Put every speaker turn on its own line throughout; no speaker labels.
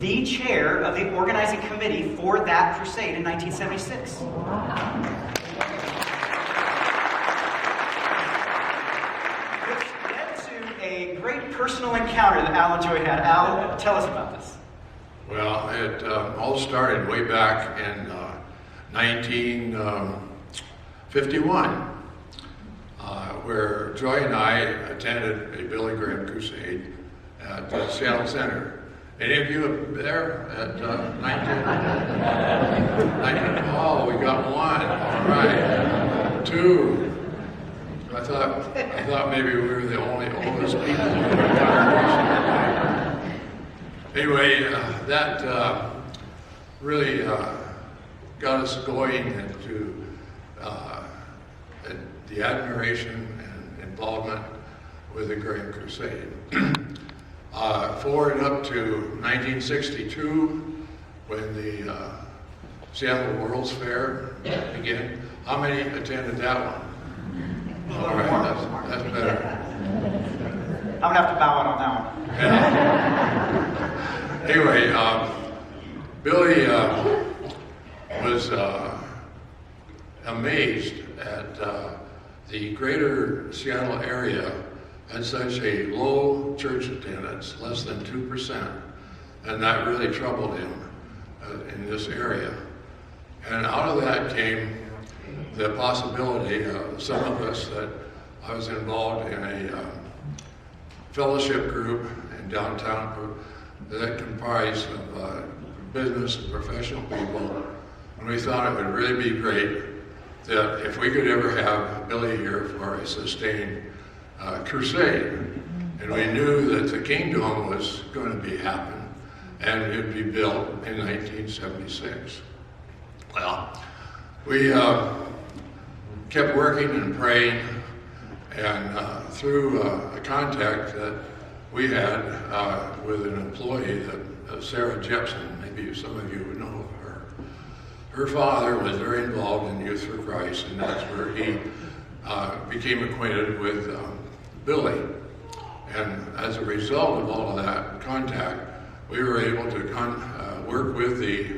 the chair of the organizing committee for that crusade in 1976. Which led to a great personal encounter that Al and Joy had. Al, tell us about this.
Well, it all started way back in 1951, where Joy and I attended a Billy Graham crusade at the Seattle Center. Any of you there at 19? Oh, we got one. All right, two. I thought maybe we were the only oldest people in the congregation. Anyway, that really got us going into the admiration and involvement with the Graham Crusade. Forward up to 1962, when the Seattle World's Fair began. How many attended that one? All right, that's better.
I'm gonna have to bow out on that one.
Yeah. Anyway, Billy was amazed at the greater Seattle area had such a low church attendance, less than 2%, and that really troubled him in this area. And out of that came the possibility of some of us that I was involved in a fellowship group in downtown that comprised of business and professional people, and we thought it would really be great that if we could ever have Billy here for a sustained crusade. And we knew that the kingdom was going to be happen, and it would be built in 1976. Well, we kept working and praying, and through a contact that we had with an employee, Sarah Jepson, maybe some of you would know of her. Her father was very involved in Youth for Christ, and that's where he became acquainted with Billy. And as a result of all of that contact, we were able to work with the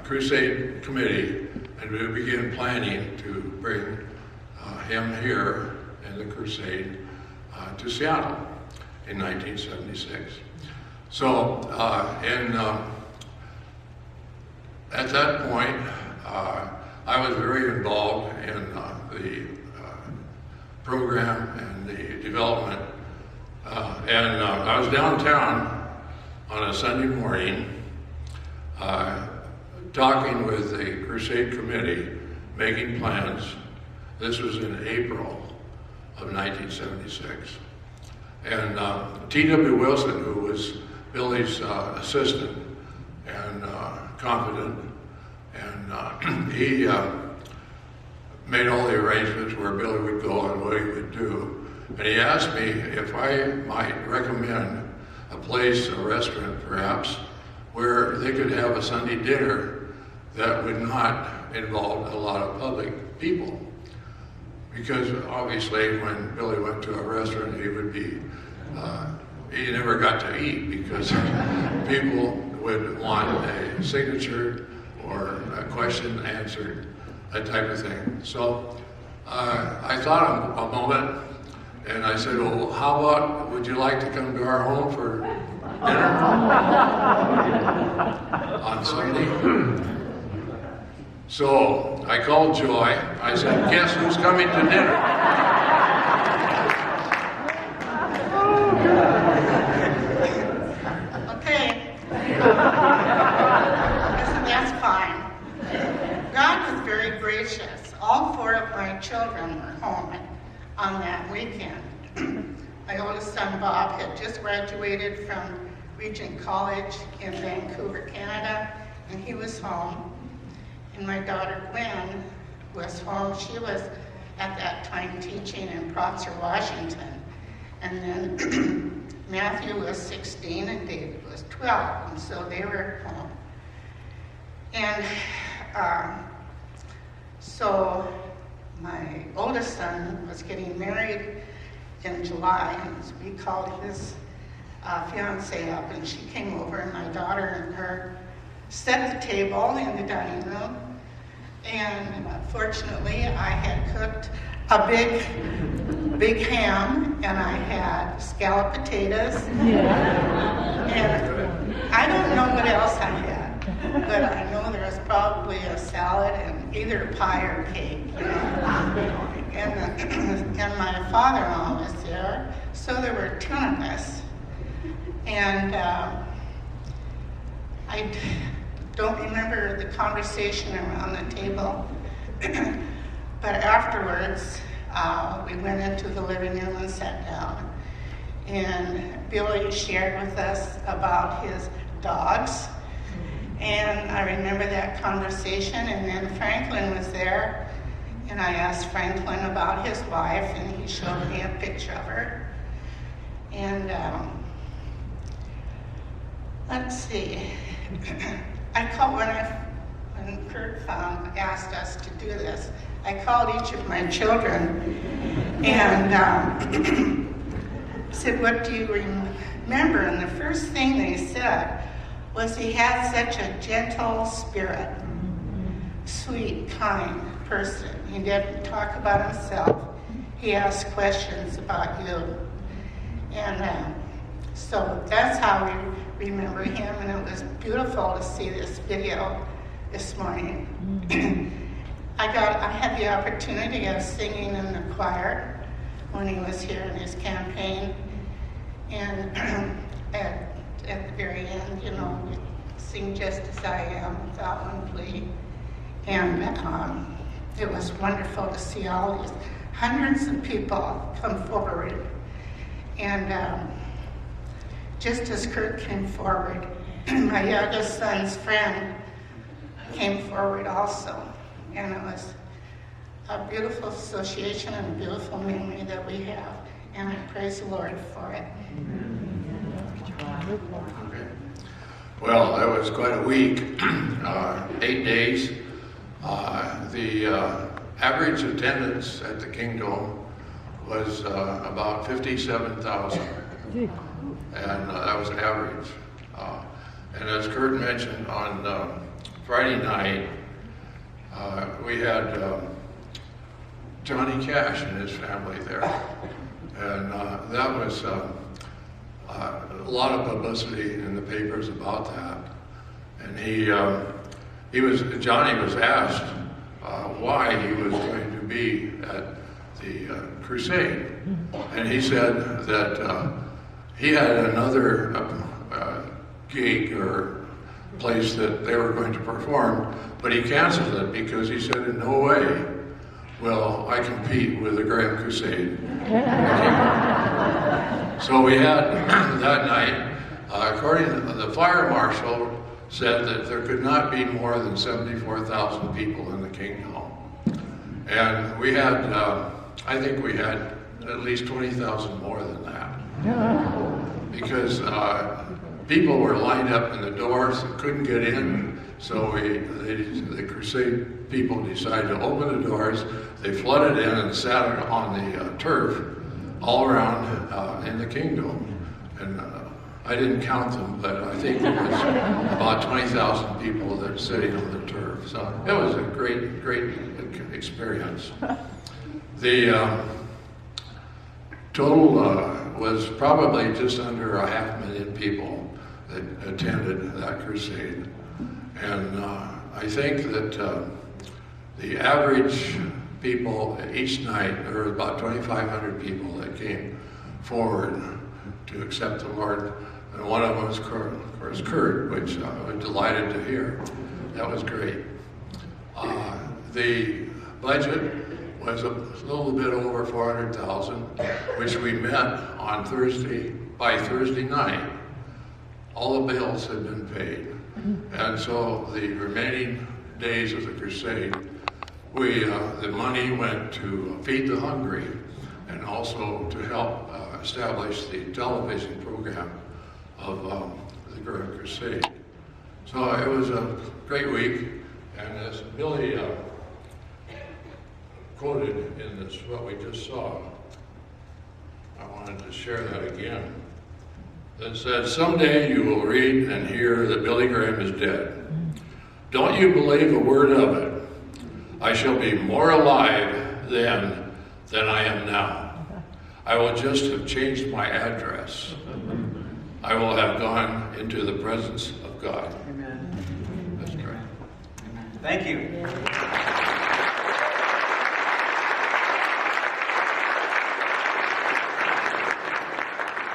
Crusade Committee, and we began planning to bring him here in the crusade to Seattle in 1976. So, at that point, I was very involved in the program and the development. And I was downtown on a Sunday morning talking with the Crusade Committee, making plans. This was in April of 1976. And T.W. Wilson, who was Billy's assistant and confidant, and he made all the arrangements where Billy would go and what he would do. And he asked me if I might recommend a place, a restaurant perhaps, where they could have a Sunday dinner that would not involve a lot of public people. Because obviously when Billy went to a restaurant, he would be, he never got to eat because people would want a signature or a question answered, that type of thing. So I thought a moment, and I said, well, how about, would you like to come to our home for dinner on Sunday? So I called Joy. I said, guess who's coming to dinner?
Okay. That's fine. God was very gracious. All four of my children were home on that weekend. My oldest son, Bob, had just graduated from Regent College in Vancouver, Canada, and he was home. And my daughter, Gwen, was home. She was, at that time, teaching in Prosser, Washington. And then Matthew was 16 and David was 12, and so they were home. And so my oldest son was getting married in July, and we called his fiance up, and she came over, and my daughter and her set the table in the dining room. And fortunately, I had cooked a big ham, and I had scalloped potatoes. Yeah. And I don't know what else I had, but I know there was probably a salad and either a pie or cake. And my father-in-law was there, so there were 10 of us. And I don't remember the conversation around the table, but afterwards we went into the living room and sat down. And Billy shared with us about his dogs. And I remember that conversation, and then Franklin was there, and I asked Franklin about his wife, and he showed me a picture of her. And let's see, I called when Kurt asked us to do this, I called each of my children and said, what do you remember? And the first thing they said was he had such a gentle spirit, sweet, kind person. He didn't talk about himself. He asked questions about you. And so that's how we remember him, and it was beautiful to see this video this morning. I had the opportunity of singing in the choir when he was here in his campaign, and at the very end, you know, we sing Just As I Am without one plea, and it was wonderful to see all these hundreds of people come forward, and just as Kurt came forward, my youngest son's friend came forward also, and it was a beautiful association and a beautiful memory that we have, and I praise the Lord for it.
Okay. Well, that was quite a week, 8 days. The average attendance at the Kingdom was about 57,000, and that was average. And as Kurt mentioned, on Friday night, we had Johnny Cash and his family there, and that was a lot of publicity in the papers about that. And Johnny was asked why he was going to be at the crusade, and he said that he had another gig or place that they were going to perform, but he canceled it because he said, in no way will I compete with the Grand Crusade. So we had that night, according to the fire marshal, said that there could not be more than 74,000 people in the Kingdom. And we had, I think we had at least 20,000 more than that. Because people were lined up in the doors and couldn't get in, so the crusade people decided to open the doors. They flooded in and sat on the turf all around in the Kingdom. And I didn't count them, but I think there was about 20,000 people that were sitting on the turf. So it was a great, great experience. The total was probably just under 500,000 people that attended that crusade. And I think that the average people each night, there were about 2,500 people that came forward to accept the Lord. And one of them was, of course, Kurt, which I was delighted to hear. That was great. The budget was a little bit over 400,000, which we met on Thursday, by Thursday night. All the bills had been paid. And so the remaining days of the crusade, the money went to feed the hungry and also to help establish the television program of the Grand Crusade. So it was a great week, and as Billy quoted in this, what we just saw, I wanted to share that again. that said, someday you will read and hear that Billy Graham is dead. Don't you believe a word of it. I shall be more alive then than I am now. I will just have changed my address. I will have gone into the presence of God.
Amen.
That's great.
Thank you.